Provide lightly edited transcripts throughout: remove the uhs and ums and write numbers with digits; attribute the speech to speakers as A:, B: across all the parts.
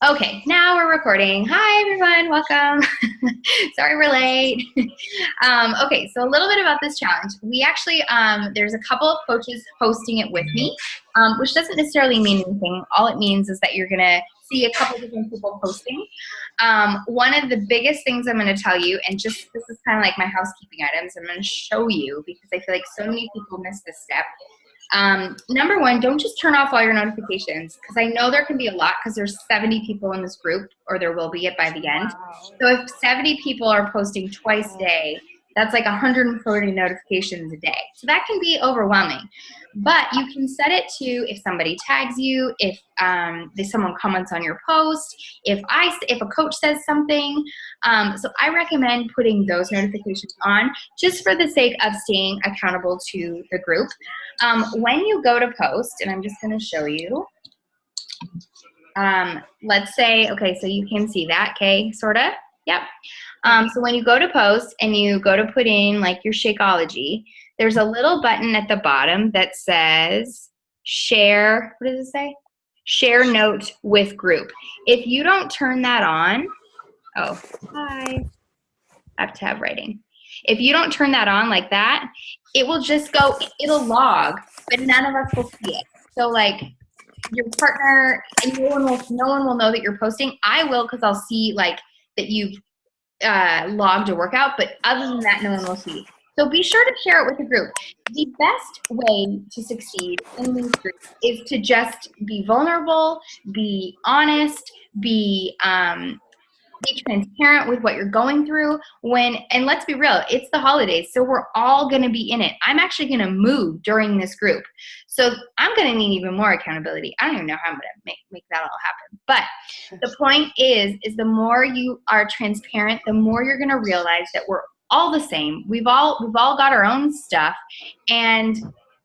A: Okay, now we're recording. Hi, everyone. Welcome. Sorry we're late. Okay, so a little bit about this challenge. We actually, there's a couple of coaches hosting it with me, which doesn't necessarily mean anything. All it means is that you're going to see a couple different people posting. One of the biggest things I'm going to tell you, and just this is kind of like my housekeeping items, I'm going to show you because I feel like so many people miss this step. Number one, don't just turn off all your notifications because I know there can be a lot because there's 70 people in this group, or there will be it by the end. So if 70 people are posting twice a day, that's like 140 notifications a day. So that can be overwhelming. But you can set it to if somebody tags you, if someone comments on your post, if a coach says something. So I recommend putting those notifications on just for the sake of staying accountable to the group. When you go to post, and I'm just going to show you, let's say, okay, so you can see that, okay, sort of, yep. So when you go to post and you go to put in like your Shakeology, there's a little button at the bottom that says share, what does it say? Share note with group. If you don't turn that on, oh, hi, I have tab writing. If you don't turn that on like that, it will just go, it'll log, but none of us will see it. So like your partner, and no one will know that you're posting. I will, because I'll see like that you've logged a workout, but other than that, no one will see. So be sure to share it with the group. The best way to succeed in these groups is to just be vulnerable, be honest, be transparent with what you're going through and let's be real, it's the holidays, so we're all going to be in it. I'm actually going to move during this group, so I'm going to need even more accountability. I don't even know how I'm going to make that all happen, but the point is the more you are transparent, the more you're going to realize that we're all the same. We've all got our own stuff, and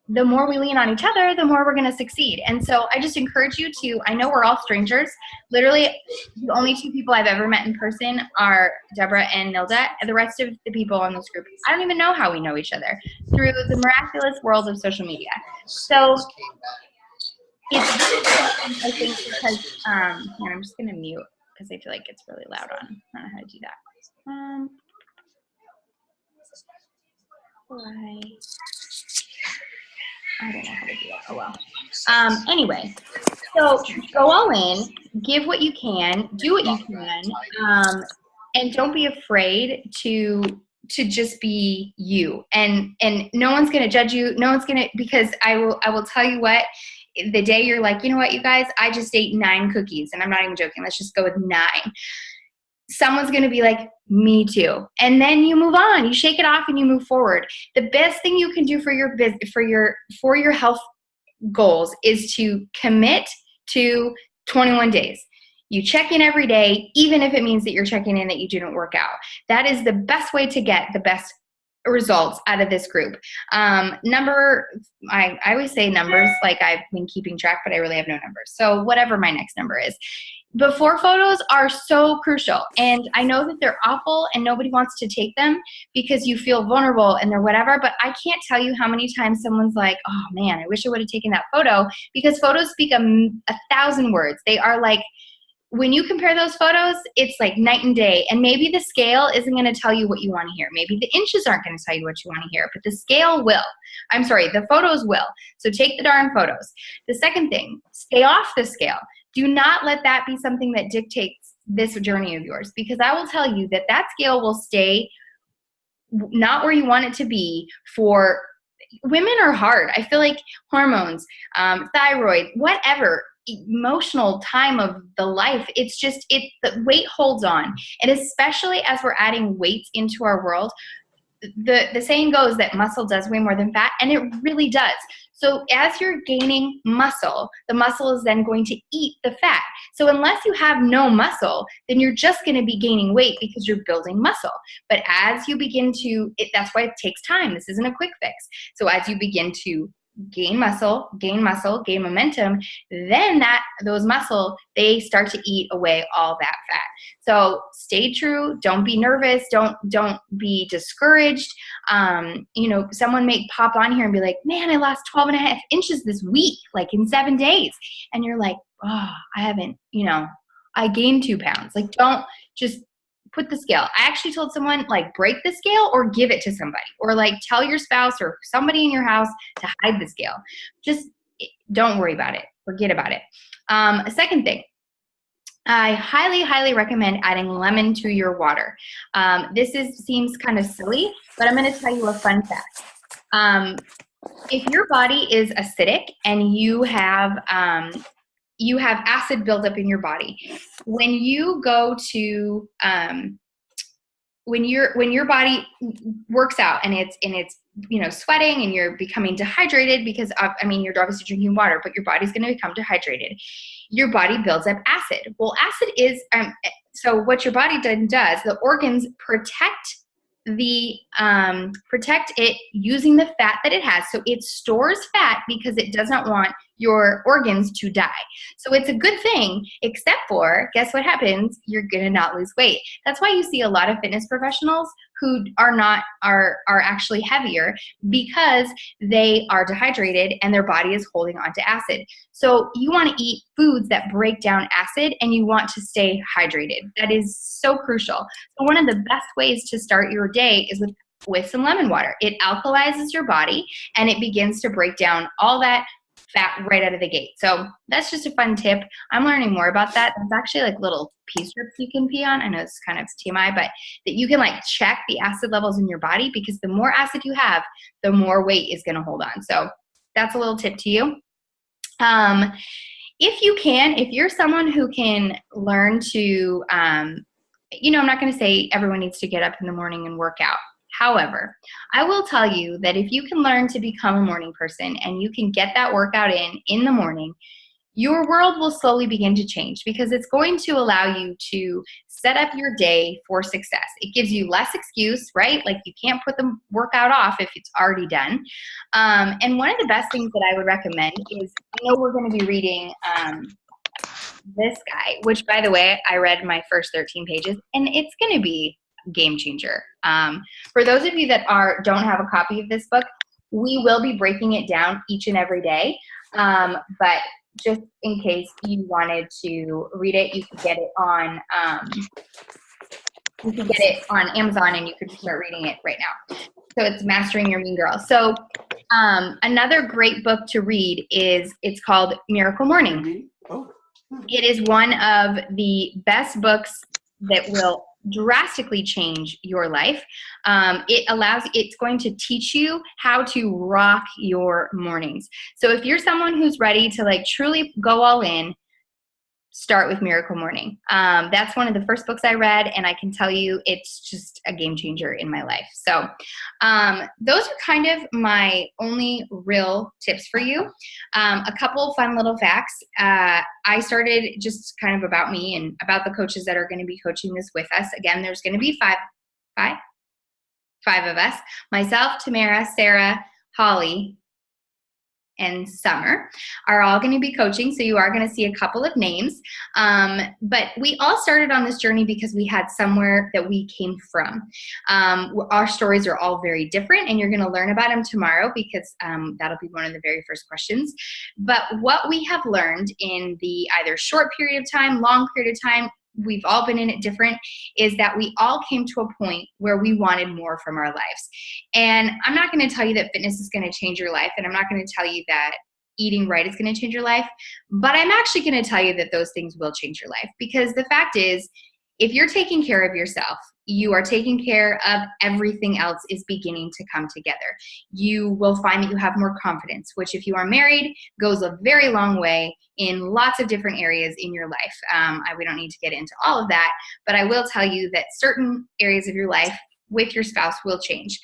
A: the more we lean on each other, the more we're going to succeed. And so I just encourage you to, I know we're all strangers. Literally, the only two people I've ever met in person are Deborah and Nilda. And the rest of the people on this group, I don't even know how we know each other, through the miraculous world of social media. So it's, I think, because, here, I'm just going to mute because I feel like it's really loud on. I don't know how to do that. Why? I don't know how to do that. Oh well. Anyway, so go all in, give what you can, do what you can, and don't be afraid to just be you. And no one's gonna judge you. No one's gonna, because I will tell you what. The day you're like, you know what, you guys, I just ate 9 cookies, and I'm not even joking. Let's just go with 9. Someone's going to be like, me too. And then you move on, you shake it off and you move forward. The best thing you can do for your health goals is to commit to 21 days. You check in every day, even if it means that you're checking in that you didn't work out. That is the best way to get the best results out of this group. I always say numbers like I've been keeping track, but I really have no numbers. So whatever my next number is. Before photos are so crucial, and I know that they're awful and nobody wants to take them because you feel vulnerable and they're whatever, but I can't tell you how many times someone's like, oh man, I wish I would have taken that photo, because photos speak 1,000 words. They are like, when you compare those photos, it's like night and day. And maybe the scale isn't going to tell you what you want to hear. Maybe the inches aren't going to tell you what you want to hear, but the scale will. I'm sorry, the photos will. So take the darn photos. The second thing, stay off the scale. Do not let that be something that dictates this journey of yours, because I will tell you that that scale will stay not where you want it to be. For women are hard. I feel like hormones, thyroid, whatever, emotional time of the life, the weight holds on. And especially as we're adding weights into our world, the saying goes that muscle does way more than fat, and it really does. So as you're gaining muscle, the muscle is then going to eat the fat. So unless you have no muscle, then you're just going to be gaining weight because you're building muscle. But as you begin to, that's why it takes time. This isn't a quick fix. So as you begin to gain muscle, gain momentum, then those muscle, they start to eat away all that fat. So stay true. Don't be nervous. Don't be discouraged. Someone may pop on here and be like, man, I lost 12.5 inches this week, like in 7 days. And you're like, oh, I haven't, I gained 2 pounds. Like, don't just put the scale. I actually told someone, like, break the scale or give it to somebody, or like tell your spouse or somebody in your house to hide the scale. Just don't worry about it. Forget about it. A second thing, I highly, highly recommend adding lemon to your water. Seems kind of silly, but I'm going to tell you a fun fact. If your body is acidic and you have acid buildup in your body, when you go to when your body works out and it's sweating and you're becoming dehydrated because you're obviously drinking water, but your body's going to become dehydrated. Your body builds up acid. Well, acid is so what your body then does, the organs protect it using the fat that it has. So it stores fat because it doesn't want your organs to die. So it's a good thing, except for, guess what happens? You're gonna not lose weight. That's why you see a lot of fitness professionals who are actually heavier, because they are dehydrated and their body is holding on to acid. So you want to eat foods that break down acid, and you want to stay hydrated. That is so crucial. So one of the best ways to start your day is with some lemon water. It alkalizes your body and it begins to break down all that fat right out of the gate. So that's just a fun tip. I'm learning more about that. There's actually like little pee strips you can pee on. I know it's kind of TMI, but that you can like check the acid levels in your body, because the more acid you have, the more weight is going to hold on. So that's a little tip to you. If you're someone who can learn to, I'm not going to say everyone needs to get up in the morning and work out. However, I will tell you that if you can learn to become a morning person and you can get that workout in the morning, your world will slowly begin to change, because it's going to allow you to set up your day for success. It gives you less excuse, right? Like, you can't put the workout off if it's already done. And one of the best things that I would recommend is, I know we're going to be reading this guy, which, by the way, I read my first 13 pages, and it's going to be game changer. For those of you that don't have a copy of this book, we will be breaking it down each and every day. But just in case you wanted to read it, you could get it on Amazon, and you could start reading it right now. So it's Mastering Your Mean Girl. So another great book to read it's called Miracle Morning. It is one of the best books that will drastically change your life. It's going to teach you how to rock your mornings. So if you're someone who's ready to like truly go all in, start with Miracle Morning. That's one of the first books I read, and I can tell you it's just a game changer in my life. So those are kind of my only real tips for you. A couple fun little facts. I started just kind of about me and about the coaches that are going to be coaching this with us. Again, there's going to be five of us: myself, Tamara, Sarah, Holly, and Summer are all going to be coaching. So you are going to see a couple of names. But we all started on this journey because we had somewhere that we came from. Our stories are all very different, and you're going to learn about them tomorrow, because that'll be one of the very first questions. But what we have learned in the either short period of time, long period of time, we've all been in it different, is that we all came to a point where we wanted more from our lives. And I'm not going to tell you that fitness is going to change your life, and I'm not going to tell you that eating right is going to change your life, but I'm actually going to tell you that those things will change your life, because the fact is, if you're taking care of yourself, you are taking care of everything else is beginning to come together. You will find that you have more confidence, which, if you are married, goes a very long way in lots of different areas in your life. We don't need to get into all of that, but I will tell you that certain areas of your life with your spouse will change.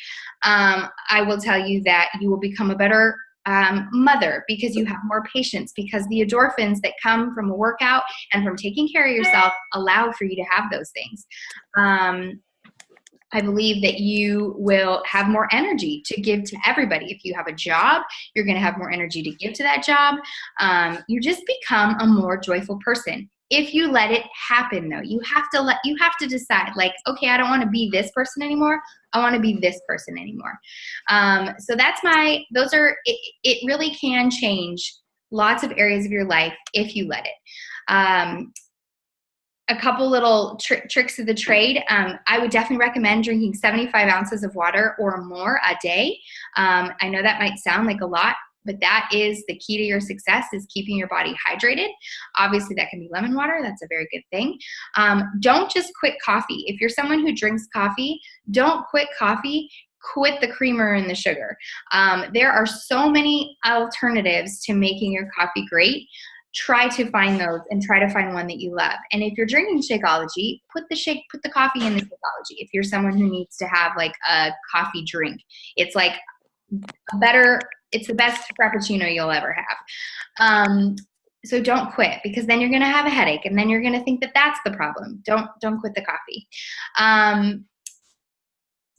A: I will tell you that you will become a better mother, because you have more patience, because the endorphins that come from a workout and from taking care of yourself allow for you to have those things. I believe that you will have more energy to give to everybody. If you have a job, you're going to have more energy to give to that job. You just become a more joyful person. If you let it happen, though, you have to decide, like, okay, I don't want to be this person anymore. I want to be this person anymore. So it really can change lots of areas of your life if you let it. a couple little tricks of the trade. I would definitely recommend drinking 75 ounces of water or more a day. I know that might sound like a lot, but that is the key to your success, is keeping your body hydrated. Obviously, that can be lemon water. That's a very good thing. Don't just quit coffee. If you're someone who drinks coffee, don't quit coffee. Quit the creamer and the sugar. There are so many alternatives to making your coffee great. Try to find those and try to find one that you love. And if you're drinking Shakeology, put the coffee in the Shakeology. If you're someone who needs to have like a coffee drink, it's like it's the best frappuccino you'll ever have. So don't quit, because then you're going to have a headache, and then you're going to think that that's the problem. Don't quit the coffee.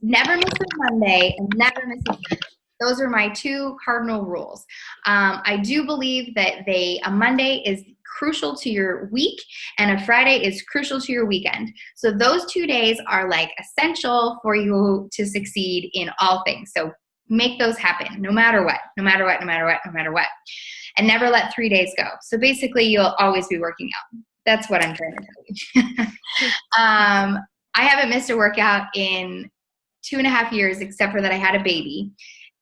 A: Never miss a Monday and never miss a Sunday. Those are my 2 cardinal rules. I do believe that a Monday is crucial to your week, and a Friday is crucial to your weekend. So those 2 days are like essential for you to succeed in all things. So make those happen, no matter what, no matter what, no matter what, no matter what. And never let 3 days go. So basically, you'll always be working out. That's what I'm trying to tell you. I haven't missed a workout in 2.5 years, except for that I had a baby.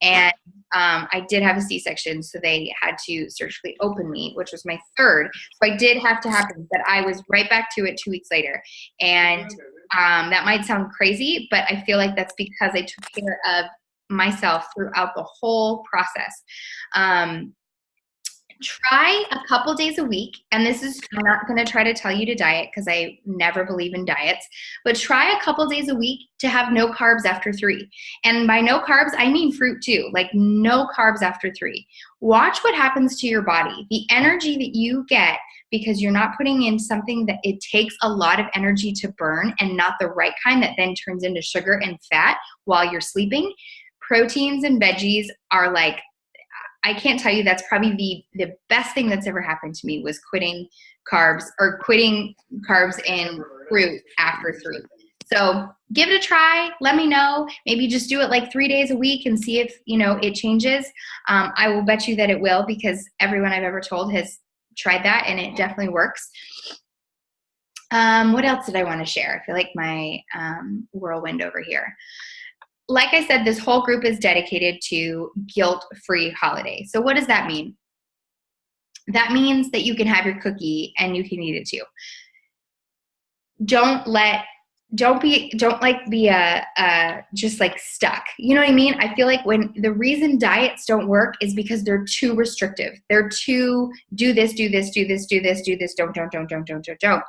A: And I did have a C-section, so they had to surgically open me, which was my 3rd. So I did have to happen, but I was right back to it 2 weeks later. And that might sound crazy, but I feel like that's because I took care of myself throughout the whole process. Try a couple days a week, and I'm not going to try to tell you to diet, because I never believe in diets, but try a couple days a week to have no carbs after 3. And by no carbs, I mean fruit too, like no carbs after 3. Watch what happens to your body. The energy that you get, because you're not putting in something that it takes a lot of energy to burn, and not the right kind that then turns into sugar and fat while you're sleeping. Proteins and veggies are like, I can't tell you, that's probably the best thing that's ever happened to me, was quitting carbs and fruit after 3. So give it a try. Let me know. Maybe just do it like 3 days a week and see if, it changes. I will bet you that it will, because everyone I've ever told has tried that, and it definitely works. What else did I want to share? I feel like my whirlwind over here. Like I said, this whole group is dedicated to guilt-free holiday. So what does that mean? That means that you can have your cookie and you can eat it too. Don't be just like stuck. You know what I mean? I feel like when the reason diets don't work is because they're too restrictive. They're too do this, don't.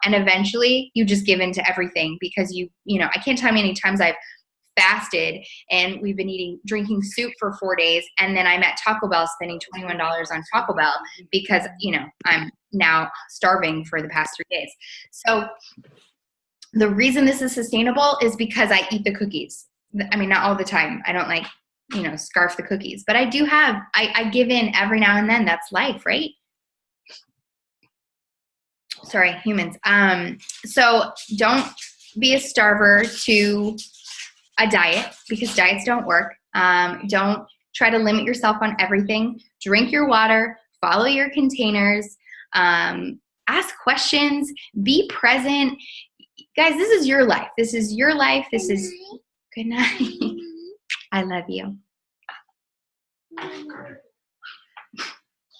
A: And eventually you just give in to everything, because I can't tell you how many times I've fasted and we've been drinking soup for 4 days, and then I'm at Taco Bell spending $21 on Taco Bell because I'm now starving for the past 3 days. So the reason this is sustainable is because I eat the cookies. I mean, not all the time. I don't scarf the cookies, but I give in every now and then. That's life, right? Sorry, humans. So don't be a starver to a diet, because diets don't work. Don't try to limit yourself on everything. Drink your water, follow your containers, ask questions, be present. Guys, this is your life. This is your life. This is good night. I love you.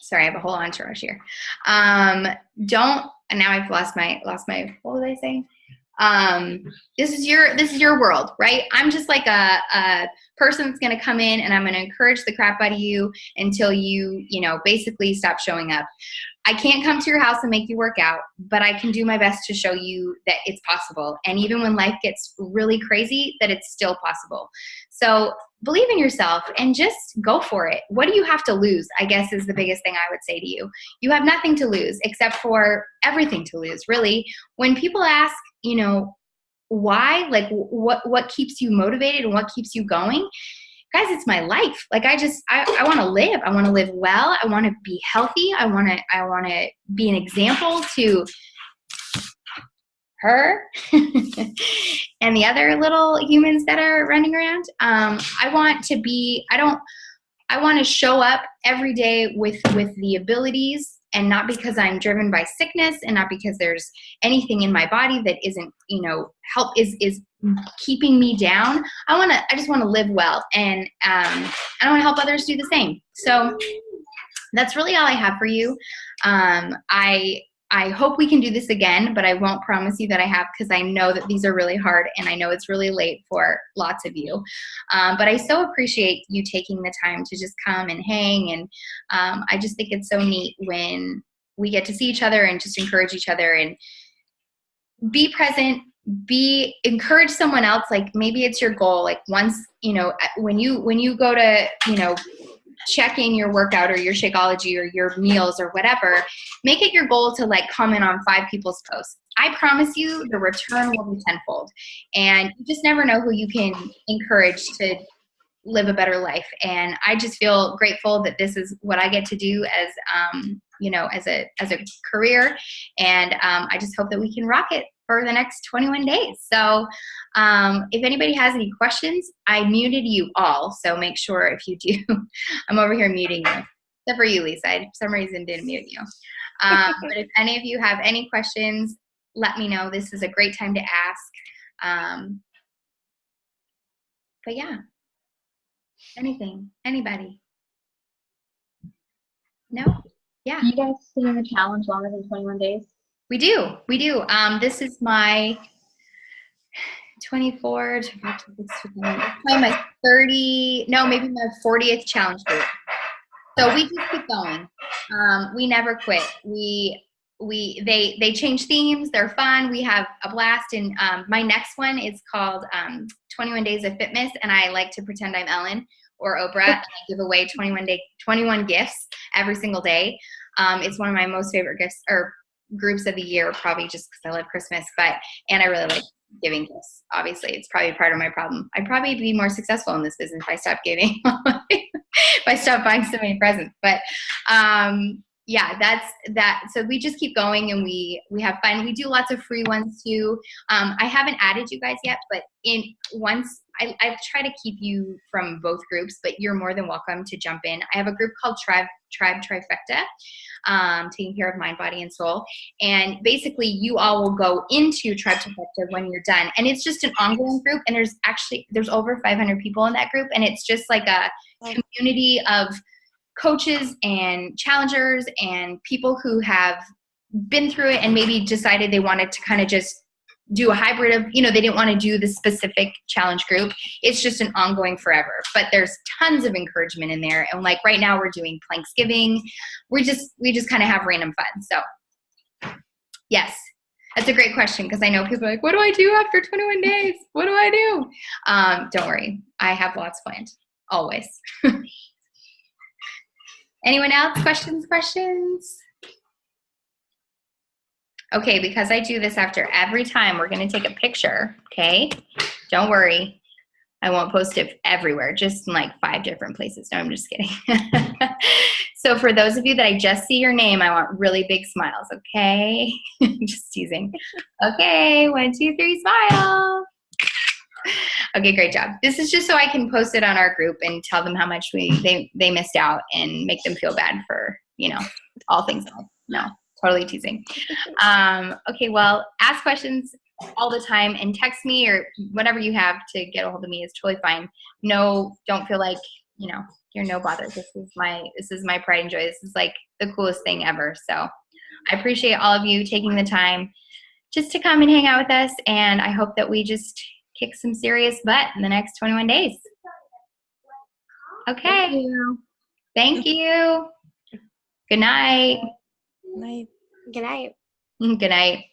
A: Sorry, I have a whole entourage here. And now I've lost my, what was I saying? This is your world, right? I'm just like a person that's going to come in, and I'm going to encourage the crap out of you until you basically stop showing up. I can't come to your house and make you work out, but I can do my best to show you that it's possible. And even when life gets really crazy, that it's still possible. So believe in yourself and just go for it. What do you have to lose, I guess, is the biggest thing I would say to you. You have nothing to lose except for everything to lose, really. When people ask, why, like what keeps you motivated and what keeps you going? Guys, it's my life. Like I want to live. I want to live well. I want to be healthy. I want to be an example to her and the other little humans that are running around. I want to show up every day with the abilities and not because I'm driven by sickness and not because there's anything in my body that isn't, help is keeping me down. I just want to live well, and I want to help others do the same. So that's really all I have for you. I hope we can do this again, but I won't promise you that I have, because I know that these are really hard and I know it's really late for lots of you. But I so appreciate you taking the time to just come and hang. And I just think it's so neat when we get to see each other and just encourage each other and be present, encourage someone else. Like maybe it's your goal. Like once, when you go to, checking your workout or your Shakeology or your meals or whatever, make it your goal to like comment on 5 people's posts. I promise you the return will be tenfold. And you just never know who you can encourage to live a better life. And I just feel grateful that this is what I get to do as, as a career. And I just hope that we can rock it for the next 21 days. So if anybody has any questions, I muted you all. So make sure if you do, I'm over here muting you. Except for you, Lisa. I, for some reason, didn't mute you. But if any of you have any questions, let me know. This is a great time to ask. But yeah, anything, anybody? No? Yeah.
B: You guys stay in the challenge longer than 21 days?
A: We do. This is my 24, my 30, no, maybe my 40th challenge group. So we just keep going. We never quit. They change themes. They're fun. We have a blast. And my next one is called 21 Days of Fitness. And I like to pretend I'm Ellen or Oprah, and I give away 21 gifts every single day. It's one of my most favorite gifts or groups of the year, probably just because I love Christmas, and I really like giving gifts. Obviously, it's probably part of my problem. I'd probably be more successful in this business if I stopped giving, if I stopped buying so many presents. But yeah, that's that. So we just keep going and we have fun. We do lots of free ones too. I haven't added you guys yet, but I try to keep you from both groups, but you're more than welcome to jump in. I have a group called Tribe Trifecta, taking care of mind, body, and soul. And basically you all will go into Tribe Trifecta when you're done. And it's just an ongoing group. And there's over 500 people in that group. And it's just like a community of coaches and challengers and people who have been through it and maybe decided they wanted to kind of just do a hybrid of, they didn't want to do the specific challenge group. It's just an ongoing forever, but there's tons of encouragement in there. And like right now we're doing Planksgiving. We just kind of have random fun. So yes, that's a great question. Because I know people are like, what do I do after 21 days? What do I do? Don't worry. I have lots planned always. Anyone else? Questions? Okay, because I do this after every time, we're going to take a picture, okay? Don't worry. I won't post it everywhere, just in like 5 different places. No, I'm just kidding. So for those of you that I just see your name, I want really big smiles, okay? Just teasing. Okay, 1, 2, 3, smile. Okay, great job. This is just so I can post it on our group and tell them how much they missed out and make them feel bad for, all things. No, totally teasing. Okay, well, ask questions all the time and text me or whatever you have to get a hold of me is totally fine. No, don't feel like, you're no bother. This is my pride and joy. This is like the coolest thing ever. So I appreciate all of you taking the time just to come and hang out with us. And I hope that we just kick some serious butt in the next 21 days. Okay. Thank you. Good night.
C: Good night.
A: Good night.